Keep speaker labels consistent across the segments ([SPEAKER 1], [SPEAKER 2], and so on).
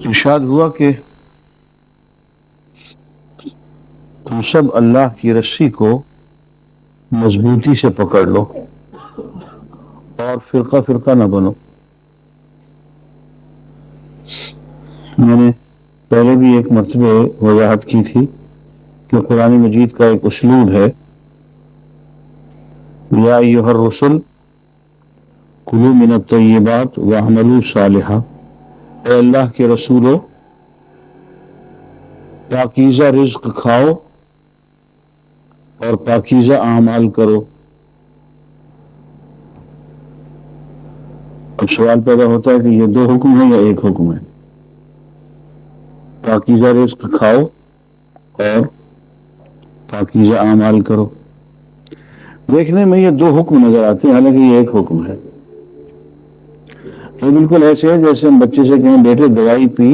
[SPEAKER 1] ارشاد ہوا کہ تم سب اللہ کی رسی کو مضبوطی سے پکڑ لو اور فرقہ فرقہ نہ بنو. میں نے پہلے بھی ایک مرتبہ وضاحت کی تھی کہ قرآن مجید کا ایک اسلوب ہے، یا ایھا الرسل کلوا من الطیبات واعملوا صالحا، اے اللہ کے رسولو پاکیزہ رزق کھاؤ اور پاکیزہ اعمال کرو. اب سوال پیدا ہوتا ہے کہ یہ دو حکم ہیں یا ایک حکم ہے؟ پاکیزہ رزق کھاؤ اور پاکیزہ اعمال کرو. دیکھنے میں یہ دو حکم نظر آتے ہیں، حالانکہ یہ ایک حکم ہے. یہ بالکل ایسے ہے جیسے ہم بچے سے کہیں بیٹے دوائی پی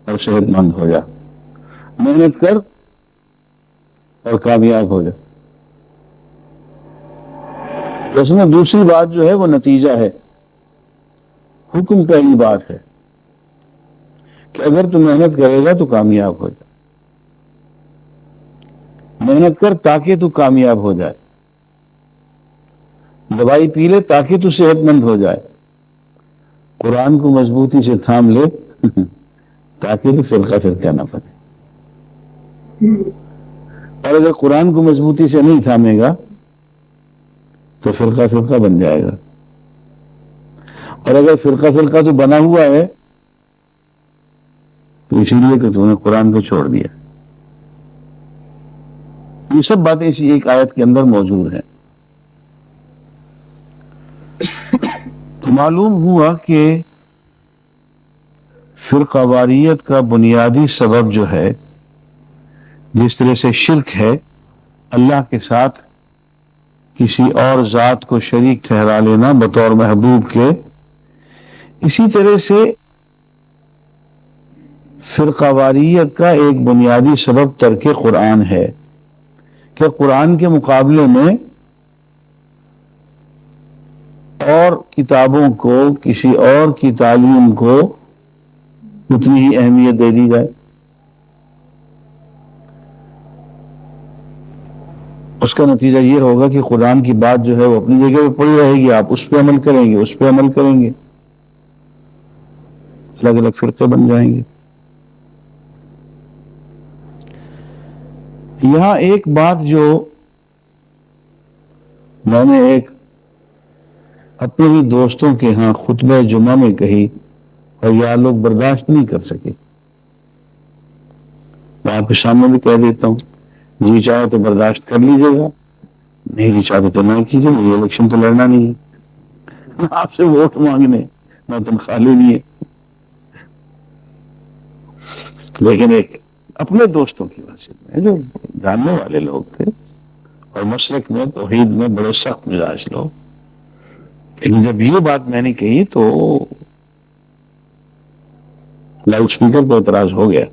[SPEAKER 1] اور صحت مند ہو جا، محنت کر اور کامیاب ہو جا. اس میں دوسری بات جو ہے وہ نتیجہ ہے. حکم پہلی بات ہے کہ اگر تو محنت کرے گا تو کامیاب ہو جائے. محنت کر تاکہ تو کامیاب ہو جائے. دوائی پی لے تاکہ تو صحت مند ہو جائے. قرآن کو مضبوطی سے تھام لے تاکہ تو فرقہ فرقہ نہ بنے. اور اگر قرآن کو مضبوطی سے نہیں تھامے گا تو فرقہ فرقہ بن جائے گا. اور اگر فرقہ فرقہ تو بنا ہوا ہے تو اسی لیے کہ تم نے قرآن کو چھوڑ دیا. یہ سب باتیں اسی ایک آیت کے اندر موجود ہیں. تو معلوم ہوا کہ فرقہ واریت کا بنیادی سبب جو ہے، جس طرح سے شرک ہے اللہ کے ساتھ کسی اور ذات کو شریک ٹھہرا لینا بطور محبوب کے، اسی طرح سے فرقہ واریت کا ایک بنیادی سبب ترک قرآن ہے کہ قرآن کے مقابلے میں اور کتابوں کو، کسی اور کی تعلیم کو اتنی ہی اہمیت دے دی جائے. اس کا نتیجہ یہ ہوگا کہ قرآن کی بات جو ہے وہ اپنی جگہ پہ پڑی رہے گی، آپ اس پہ عمل کریں گے، اس پہ عمل کریں گے، الگ الگ فرقے بن جائیں گے. یہاں ایک بات جو میں نے ایک اپنے ہی دوستوں کے ہاں خطبہ جمعہ میں کہی اور یہ لوگ برداشت نہیں کر سکے، میں آپ کے سامنے بھی کہہ دیتا ہوں، جی چاہے تو برداشت کر لیجیے گا، نہیں جی چاہے تو نہ کیجیے. یہ الیکشن تو لڑنا نہیں ہے، آپ سے ووٹ مانگنے، نہ تنخواہ لینی ہے. لیکن ایک اپنے دوستوں کی وجہ سے جو جاننے والے لوگ تھے اور مسلک میں توحید میں بڑے سخت مزاج لوگ، لیکن جب یہ بات میں نے کہی تو لاؤڈ اسپیکر پہ اعتراض ہو گیا.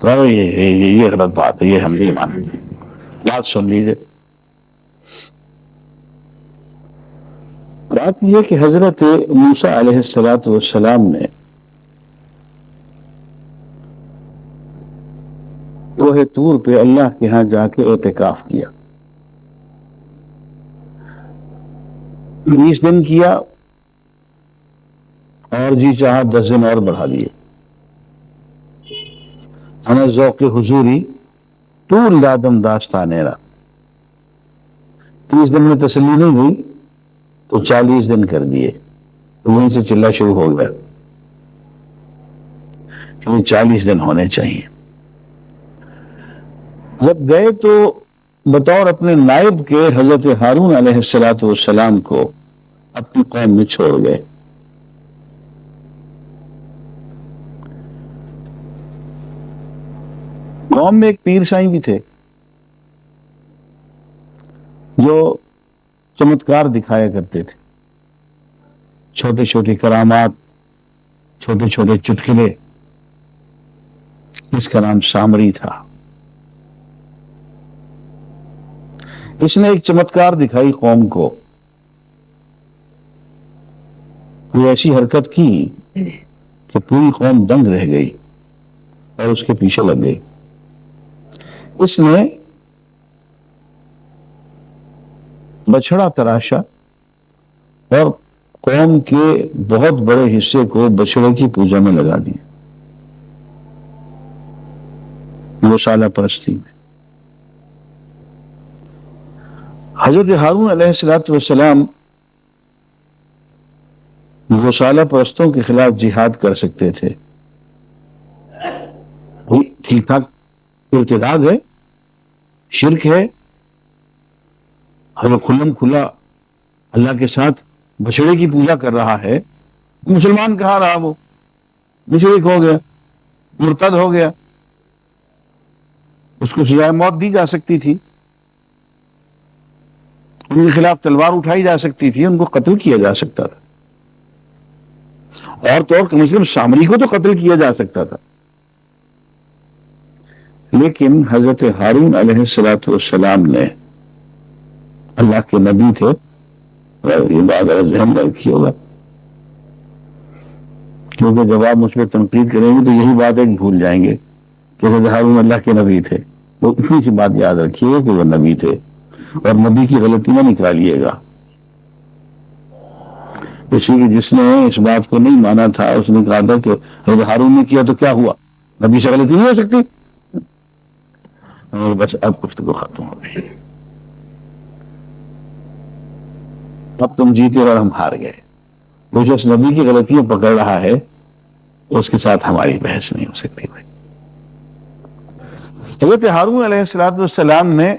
[SPEAKER 1] تو یہ غلط بات ہے، یہ ہم نہیں مانتے. بات سن لیجیے. بات یہ کہ حضرت موسیٰ علیہ السلام نے کوہ طور پہ اللہ کے ہاں جا کے اعتکاف کیا. 20 دن کیا اور جی چاہا 10 دن اور بڑھا دیے. انا ذوق حضوری طول دادم داستانیرا. 30 دن میں تسلی نہیں ہوئی تو 40 دن کر دیے. تو وہیں سے چلا شروع ہو گیا کہ 40 دن ہونے چاہیے. جب گئے تو بطور اپنے نائب کے حضرت ہارون علیہ السلام کو اپنی قوم میں چھوڑ گئے. قوم میں ایک پیر سائیں بھی تھے جو چمتکار دکھایا کرتے تھے، چھوٹے چھوٹے کرامات، چھوٹے چھوٹے چٹکلے. اس کا نام سامری تھا. اس نے ایک چمتکار دکھائی قوم کو. کوئی ایسی حرکت کی کہ پوری قوم دنگ رہ گئی اور اس کے پیچھے لگ گئی. اس نے بچھڑا تراشا اور قوم کے بہت بڑے حصے کو بچڑے کی پوجا میں لگا دیا، گوشالہ پرستی میں. حضرت ہارون علیہ السلام گوشالہ پرستوں کے خلاف جہاد کر سکتے تھے، ٹھیک ٹھاک ارتداد ہے، شرک ہے، اگر کھلم کھلا اللہ کے ساتھ بچڑے کی پوجا کر رہا ہے، مسلمان کہاں رہا، وہ مشرک ہو گیا، مرتد ہو گیا، اس کو سزائے موت دی جا سکتی تھی، ان کے خلاف تلوار اٹھائی جا سکتی تھی، ان کو قتل کیا جا سکتا تھا، اور تو اور کم از کم سامری کو تو قتل کیا جا سکتا تھا. لیکن حضرت ہارون علیہ السلام نے، اللہ کے نبی تھے، یہ بات ذہن میں رکھی ہوگا، کیونکہ جب آپ مجھ پہ تنقید کریں گے تو یہی بات ایک بھول جائیں گے کہ حضرت ہارون اللہ کے نبی تھے. وہ اتنی سی بات یاد رکھیے گا کہ وہ نبی تھے، اور نبی کی غلطی نہ نکالیے گا. اسی لیے جس نے اس بات کو نہیں مانا تھا اس نے کہا تھا کہ حضرت ہارون نے کیا تو کیا ہوا، نبی سے غلطی نہیں ہو سکتی. اور بس اب گفتگو ختم ہو گئی، اب تم جیتے اور ہم ہار گئے. وہ جو اس نبی کی غلطیاں پکڑ رہا ہے اس کے ساتھ ہماری بحث نہیں ہو سکتی. بھائی حضرت ہارون علیہ السلام نے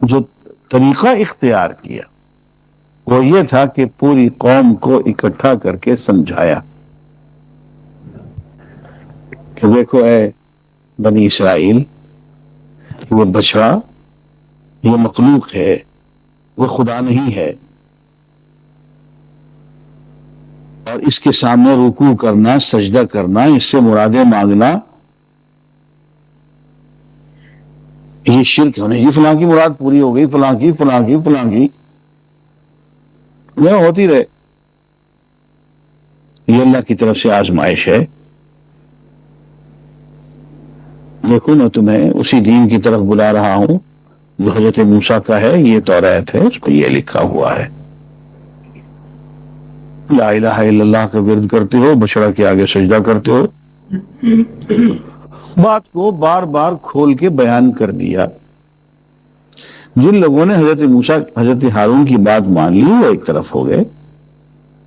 [SPEAKER 1] جو طریقہ اختیار کیا وہ یہ تھا کہ پوری قوم کو اکٹھا کر کے سمجھایا کہ دیکھو اے بنی اسرائیل، وہ بچڑا یہ مخلوق ہے، وہ خدا نہیں ہے، اور اس کے سامنے رکوع کرنا، سجدہ کرنا، اس سے مرادیں مانگنا، یہ شرک ہونے، یہ فلاں کی مراد پوری ہو گئی، فلاں کی فلاں کی فلاں کی یہ ہوتی رہے. یہ اللہ کی طرف سے آزمائش ہے. دیکھو میں تمہیں اسی دین کی طرف بلا رہا ہوں جو حضرت موسیٰ کا ہے، یہ توریت ہے، اس پہ یہ لکھا ہوا ہے، لا الہ الا اللہ کا ورد کرتے ہو، بچڑا کے آگے سجدہ کرتے ہو. بات کو بار بار کھول کے بیان کر دیا. جن لوگوں نے حضرت ہارون کی بات مان لی وہ ایک طرف ہو گئے،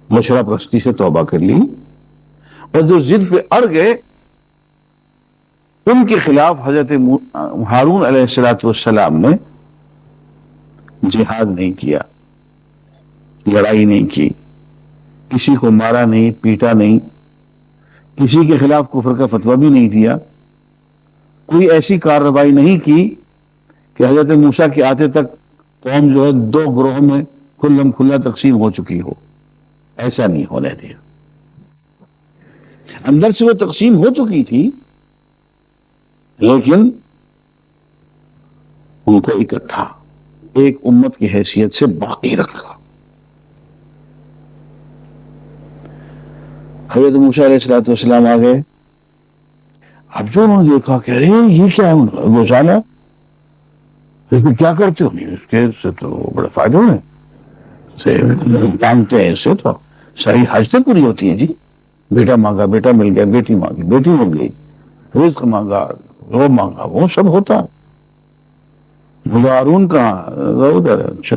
[SPEAKER 1] بچڑا پرستی سے توبہ کر لی، اور جو ضد پہ اڑ گئے ان کے خلاف حضرت ہارون علیہ السلام نے جہاد نہیں کیا، لڑائی نہیں کی، کسی کو مارا نہیں، پیٹا نہیں، کسی کے خلاف کفر کا فتویٰ بھی نہیں دیا، کوئی ایسی کارروائی نہیں کی کہ حضرت موسیٰ کے آتے تک قوم جو ہے دو گروہوں میں کھلم کھلا تقسیم ہو چکی ہو. ایسا نہیں ہونے دیا. اندر سے وہ تقسیم ہو چکی تھی لیکن ان کو اکٹھا ایک امت کی حیثیت سے باقی رکھا. حضرت موسیٰ علیہ السلام آ گئے. اب جو انہوں نے دیکھا کہ ارے یہ کیا ہے گوشالہ، لیکن کیا کرتے ہو، اس کے سے تو بڑے فائدے ہوئے سے مانگتے ہیں، اس سے تو ساری حاجتیں پوری ہوتی ہیں. جی بیٹا مانگا بیٹا مل گیا، بیٹی مانگی بیٹی مل گئی، رزق مانگا وہ مانگا وہ سب ہوتا. ہارون کہاں ادھر ہے. اچھا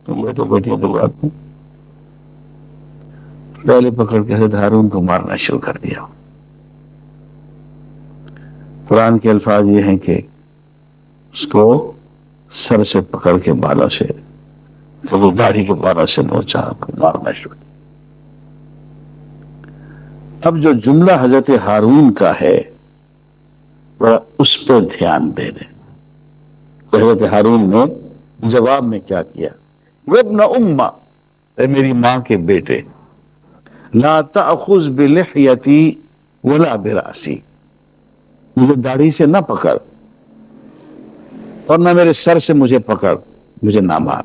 [SPEAKER 1] تم بیٹو بیٹی تو بات نہیں. پہلے پکڑ کے حضرت ہارون کو مارنا شروع کر دیا. قرآن کے الفاظ یہ ہیں کہ اس کو سر سے پکڑ کے بالا سے، کبھی داڑھی کے بالا سے نوچا، مارنا شروع. اب جو جملہ حضرت ہارون کا ہے ذرا اس پہ دھیان دے دیں. حضرت ہارون نے جواب میں کیا کیا، وابن امّا، اے میری ماں کے بیٹے، لا تأخذ بلحیتی ولا براسی، مجھے داڑھی سے نہ پکڑ اور نہ میرے سر سے مجھے پکڑ، مجھے نہ مار.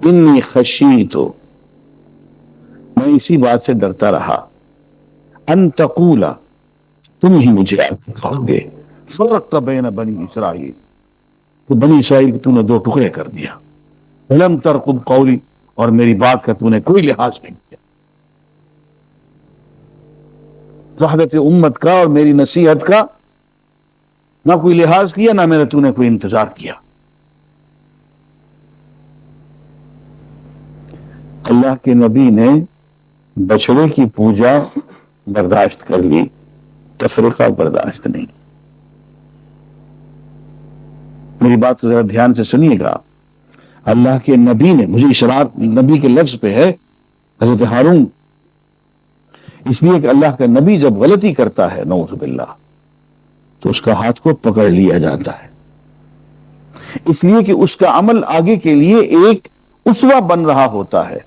[SPEAKER 1] انی خشیت میں اسی بات سے ڈرتا رہا، ان تقولا، تم ہی مجھے کہو گے، فرقت بین بنی اسرائیل، تو بنی اسرائیل کو تم نے دو ٹکڑے کر دیا، ولم ترقب قولی، اور میری بات کا تم نے کوئی لحاظ نہیں کیا، وحدت امت کا اور میری نصیحت کا نہ کوئی لحاظ کیا، نہ میرا تو نے کوئی انتظار کیا۔ اللہ کے نبی نے بچڑے کی پوجا برداشت کر لی، تفرقہ برداشت نہیں۔ میری بات کو ذرا دھیان سے سنیے گا، اللہ کے نبی نے، مجھے اشارہ نبی کے لفظ پہ ہے، حضرت ہارون، اس لیے کہ اللہ کا نبی جب غلطی کرتا ہے نعوذ باللہ تو اس کا ہاتھ کو پکڑ لیا جاتا ہے، اس لیے کہ اس کا عمل آگے کے لیے ایک اسوہ بن رہا ہوتا ہے،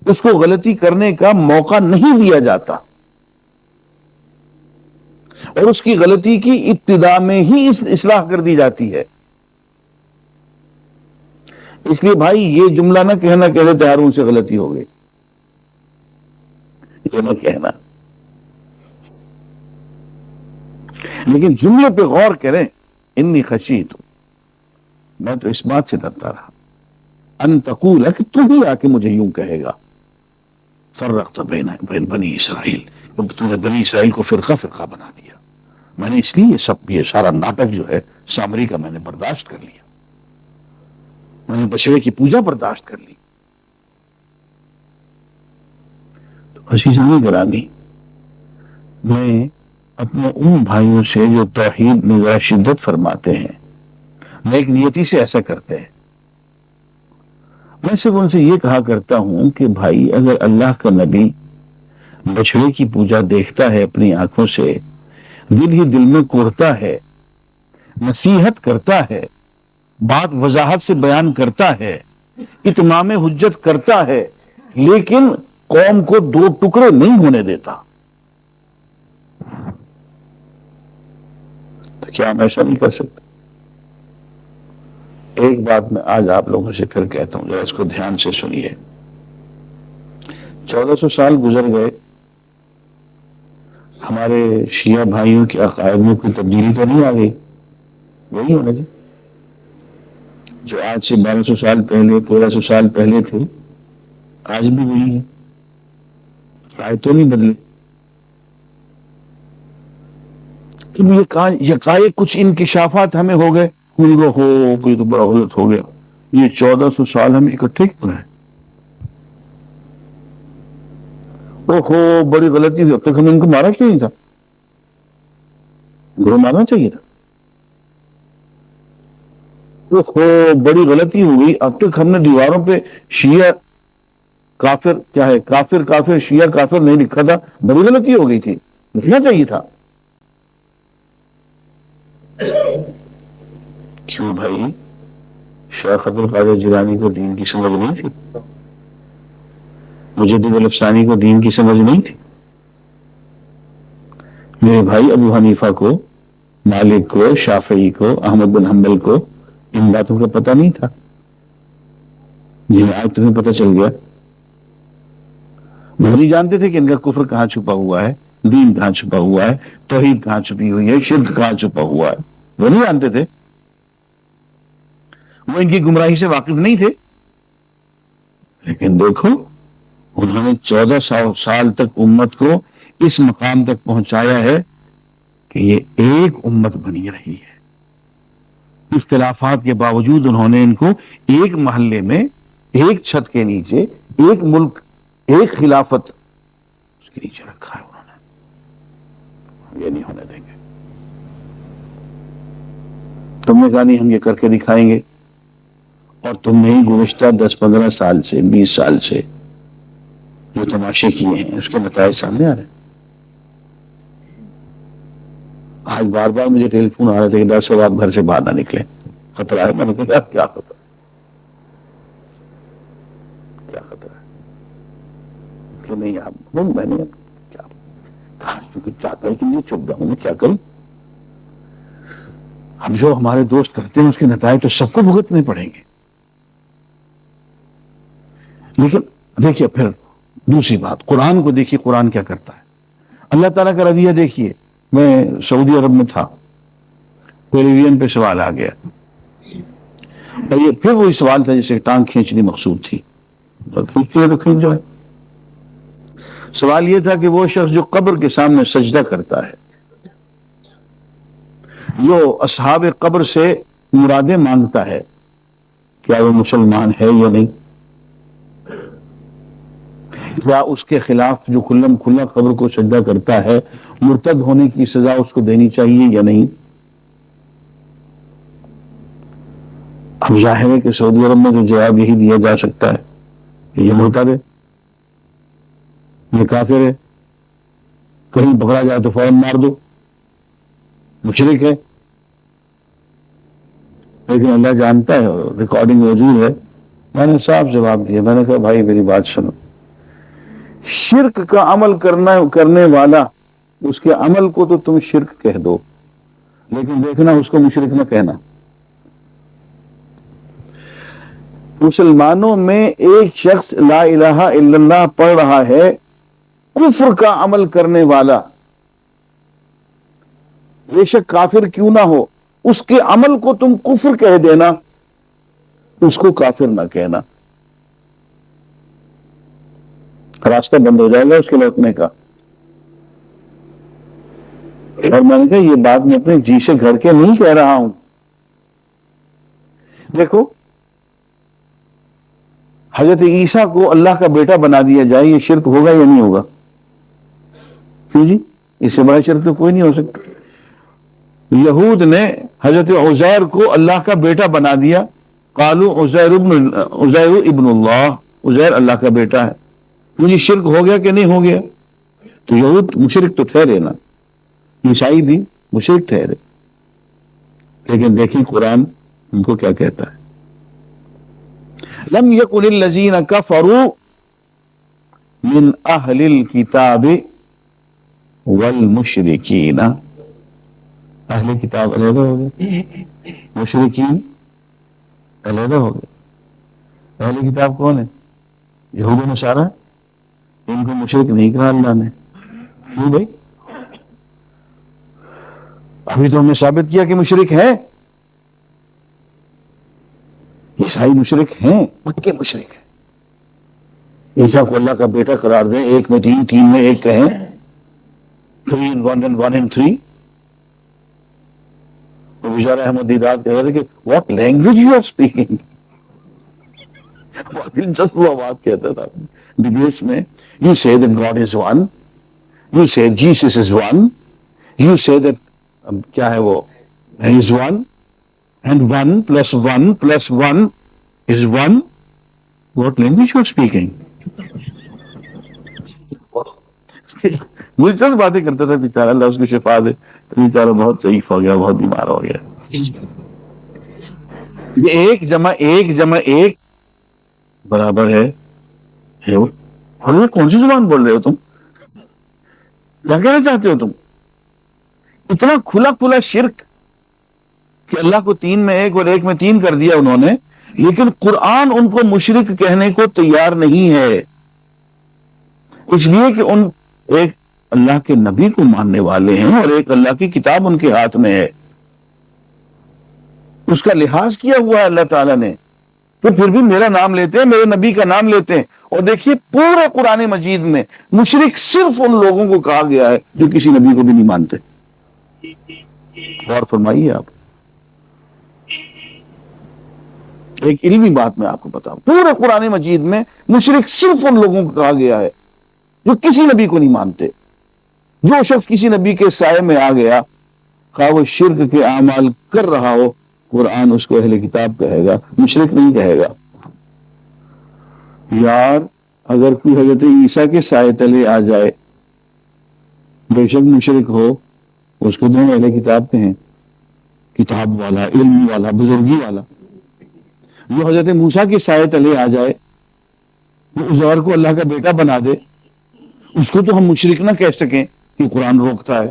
[SPEAKER 1] اس کو غلطی کرنے کا موقع نہیں دیا جاتا، اور اس کی غلطی کی ابتدا میں ہی اصلاح کر دی جاتی ہے۔ اس لیے بھائی یہ جملہ نہ کہنا کہ حضرت ہارون سے غلطی ہو گئی، یہ نہ کہنا، لیکن جملے پہ غور کریں، انی خشیت، میں تو اس بات سے ڈرتا رہا، ان تقول، کہ تو ہی آ کے مجھے یوں کہے گا، فرقت بین بنی اسرائیل، تو نے بنی اسرائیل کو فرقہ فرقہ بنا دیا۔ میں نے اس لیے یہ سارا ناٹک جو ہے سامری کا میں نے برداشت کر لیا، میں نے بچڑے کی پوجا برداشت کر لی۔ تو عزیزان گرامی، میں اپنے ان بھائیوں سے جو توحید میں ذرا شدت فرماتے ہیں، نیک نیتی سے ایسا کرتے ہیں، میں صرف ان سے یہ کہا کرتا ہوں کہ بھائی اگر اللہ کا نبی بچڑے کی پوجا دیکھتا ہے اپنی آنکھوں سے، دل ہی دل میں کوڑتا ہے، نصیحت کرتا ہے، بات وضاحت سے بیان کرتا ہے، اتمام حجت کرتا ہے، لیکن قوم کو دو ٹکڑے نہیں ہونے دیتا، تو کیا ہم ایسا نہیں کر سکتے؟ ایک بات میں آج آپ لوگوں سے پھر کہتا ہوں، ذرا اس کو دھیان سے سنیے۔ 1400 سال گزر گئے، ہمارے شیعہ بھائیوں کے عقائد میں کوئی تبدیلی تو نہیں آ گئی؟ وہی ہونا جی، جو آج سے 1200 سال پہلے، 1300 سال پہلے تھے، آج بھی وہی ہے، عقائد تو نہیں بدلے۔ یکایک کچھ انکشافات ہمیں ہو گئے، کوئی تو بڑا غلط ہو گیا، یہ 1400 سال ہم اکٹھے کیوں رہے؟ بڑی غلطی تھی، اب تک ہم نے ان کو مارا کیوں نہیں تھا؟ ان کو مارنا چاہیے تھا۔ بڑی غلطی ہو گئی، اب تک ہم نے دیواروں پہ شیعہ کافر، کیا ہے، کافر کافر شیعہ کافر نہیں لکھا تھا، بڑی غلطی ہو گئی تھی، لکھنا چاہیے تھا۔ کیوں بھائی؟ شیخ عبد القادر جیلانی کو دین کی سمجھ نہیں تھی؟ مجدد الافسانی کو دین کی سمجھ نہیں تھی؟ میرے بھائی ابو حنیفہ کو، مالک کو، شافعی کو، احمد بن حنبل کو ان باتوں کا پتہ نہیں تھا جنہیں آج تمہیں پتہ چل گیا؟ وہ نہیں جانتے تھے کہ ان کا کفر کہاں چھپا ہوا ہے، دین کہاں چھپا ہوا ہے، توحید کہاں چھپی ہوئی ہے، شرک کہاں چھپا ہوا ہے، وہ نہیں جانتے تھے، وہ ان کی گمراہی سے واقف نہیں تھے۔ لیکن دیکھو، انہوں نے 1400 سال تک امت کو اس مقام تک پہنچایا ہے کہ یہ ایک امت بنی رہی ہے، اختلافات کے باوجود انہوں نے ان کو ایک محلے میں، ایک چھت کے نیچے، ایک ملک، ایک خلافت اس کے نیچے رکھا ہے۔ انہوں نے یہ نہیں ہونے دیں گے۔ تم نے کہا نہیں ہم یہ کر کے دکھائیں گے، اور تم نے گزشتہ 10-15 سال سے، 20 سال سے جو تماشے کیے ہیں اس کے نتائج سامنے آ رہے ہیں۔ آج بار بار مجھے ٹیلی فون آ رہا تھا کہ ڈاکٹر صاحب آپ گھر سے باہر نہ نکلیں، خطرہ ہے۔ میں نے کہا کیا خطرہ؟ کیا خطرہ ہے کہ نہیں؟ آپ میں نے کیا کیونکہ چاہتا ہے کہ یہ چپ جاؤں، میں کیا کروں؟ ہم جو ہمارے دوست کرتے ہیں اس کے نتائج تو سب کو بھگتنے پڑیں گے۔ لیکن دیکھیے پھر دوسری بات، قرآن کو دیکھیے، قرآن کیا کرتا ہے. اللہ تعالیٰ کا رویہ دیکھیے. میں سعودی عرب میں تھا، ٹیلی ویژن پہ سوال آ گیا، اور یہ پھر وہی سوال تھا جیسے ٹانگ کھینچنی مقصود تھی. تو کھینچتی ہے تو کھینچ جائے. سوال یہ تھا کہ وہ شخص جو قبر کے سامنے سجدہ کرتا ہے، جو اصحاب قبر سے مرادیں مانگتا ہے، کیا وہ مسلمان ہے یا نہیں؟ کیا اس کے خلاف جو کھلم کھلا قبر کو سجدہ کرتا ہے، مرتد ہونے کی سزا اس کو دینی چاہیے یا نہیں؟ اب ظاہر ہے کہ سعودی عرب میں تو جواب یہی دیا جا سکتا ہے کہ یہ مرتد ہے، یہ کافر ہے، کہیں پکڑا جائے تو فوراً مار دو، مشرک ہے. لیکن اللہ جانتا ہے، ریکارڈنگ موجود ہے. میں نے صاف جواب دیا، میں نے کہا بھائی میری بات سنو، شرک کا عمل کرنے والا، اس کے عمل کو تو تم شرک کہہ دو، لیکن دیکھنا اس کو مشرک نہ کہنا. مسلمانوں میں ایک شخص لا الہ الا اللہ پڑھ رہا ہے، کفر کا عمل کرنے والا، بے شک کافر کیوں نہ ہو، اس کے عمل کو تم کفر کہہ دینا، اس کو کافر نہ کہنا. راستہ بند ہو جائے گا اس کے لوٹنے کا. اور میں نے کہا یہ بات میں اپنے جی سے گھڑ کے نہیں کہہ رہا ہوں. دیکھو، حضرت عیسیٰ کو اللہ کا بیٹا بنا دیا جائے، یہ شرک ہوگا یا نہیں ہوگا؟ کیوں جی؟ اس سے بڑا شرک تو کوئی نہیں ہو سکتا. یہود نے حضرت عزیر کو اللہ کا بیٹا بنا دیا، قالوا عزیر ابن اللہ، عزیر اللہ کا بیٹا ہے. کیوں جی؟ شرک ہو گیا کہ نہیں ہو گیا؟ تو یہود مشرک تو ٹھہرے نا، عیسائی بھی مشرک ٹھہرے. لیکن دیکھیں قرآن ان کو کیا کہتا ہے، لم یکن الذین کفروا من اہل الکتاب والمشرکین. اہل کتاب علیحدہ ہو گئے، مشرکین علیحدہ ہو گئے. اہل کتاب کون ہے؟ یہود و نصارہ. ان کو مشرک نہیں کہا اللہ نے. کیوں بھائی؟ ابھی تو ہم نے ثابت کیا کہ مشرک ہیں. عیسائی مشرک ہیں، پکے مشرک ہیں. عیسیٰ کو اللہ کا بیٹا قرار دیں، ایک میں تین، تین میں ایک کہیں، 3 in 1 and 1 in 3. تو بیچارہ احمد دیداد کہہ رہے تھے کہ what language you are speaking. دلچسپ وہ بات کہتا تھا ڈبیٹس میں. You say that God is one, you say Jesus is one, you say that کیا ہے وہ He is one, and 1 plus 1 plus 1 is 1. What language you are speaking? دلچسپ باتیں کرتا تھا بیچارہ، اللہ اس کو شفا دے. بیچارہ بہت ضعیف ہو گیا، بہت بیمار ہو گیا. یہ ایک جمع ایک برابر ہے. اور کون سی زبان بول رہے ہو تم؟ کیا کہنا چاہتے ہو تم؟ اتنا کھلا کھلا شرک کہ اللہ کو 3 میں 1 اور 1 میں 3 کر دیا انہوں نے. لیکن قرآن ان کو مشرک کہنے کو تیار نہیں ہے، اس لیے کہ ان ایک اللہ کے نبی کو ماننے والے ہیں اور ایک اللہ کی کتاب ان کے ہاتھ میں ہے. اس کا لحاظ کیا ہوا ہے اللہ تعالیٰ نے. تو پھر بھی میرا نام لیتے ہیں، میرے نبی کا نام لیتے ہیں. اور دیکھیے پورے قرآن مجید میں مشرک صرف ان لوگوں کو کہا گیا ہے جو کسی نبی کو بھی نہیں مانتے. غور فرمائیے آپ. ایک علمی بات میں آپ کو بتاؤں، پورے قرآن مجید میں مشرک صرف ان لوگوں کو کہا گیا ہے جو کسی نبی کو نہیں مانتے. جو شخص کسی نبی کے سائے میں آ گیا، خواہ وہ شرک کے اعمال کر رہا ہو، قرآن اس کو اہل کتاب کہے گا، مشرک نہیں کہے گا. یار اگر کوئی حضرت عیسیٰ کے سائے تلے آ جائے، بے شک مشرک ہو، اس کو دونوں اہل کتاب کہیں، کتاب والا، علم والا، بزرگی والا. جو حضرت موسیٰ کے سائے تلے آ جائے، وہ عزیر کو اللہ کا بیٹا بنا دے، اس کو تو ہم مشرک نہ کہہ سکیں کہ قرآن روکتا ہے.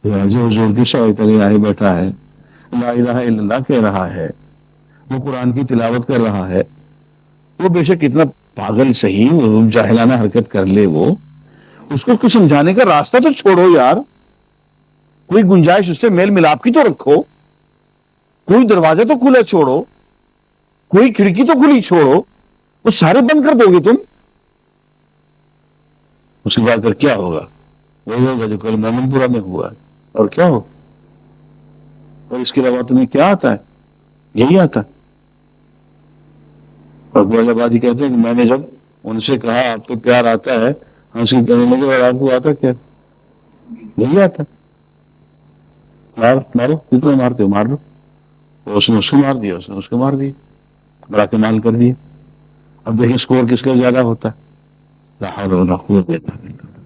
[SPEAKER 1] جو حضور کے سائے تلے آئے بیٹھا ہے، لا الہ الا اللہ کہہ رہا ہے، وہ قرآن کی تلاوت کر رہا ہے، وہ بے شک اتنا پاگل صحیح وہ جاہلانہ حرکت کر لے، وہ اس کو کچھ سمجھانے کا راستہ تو چھوڑو یار، کوئی گنجائش اس سے میل ملاپ کی تو رکھو، کوئی دروازہ تو کھلا چھوڑو، کوئی کھڑکی تو کھلی چھوڑو، وہ سارے بند کر دو گے تم؟ اس کے بعد پھر کیا ہوگا؟ وہی ہوگا جو کل مومن پورا میں ہوا ہے، اور کیا ہو؟ اور اس کے علاوہ تمہیں کیا آتا ہے؟ یہی آتا ہے۔ اور بڑے آبادی کہتے ہیں کہ میں نے جب ان سے کہا آپ کو پیار آتا ہے، ہنس کے کہنے لگے اور آپ کو آتا کیا؟ یہی آتا ہے۔ مارو کتنے مارتے ہو، مار لو۔ اس نے اس کو مار دیا، اس نے اس کو مار دیا، بڑا کمال کر دیا۔ اب دیکھیں اسکور کس کا زیادہ ہوتا ہے؟ لا حول ولا قوت الا باللہ۔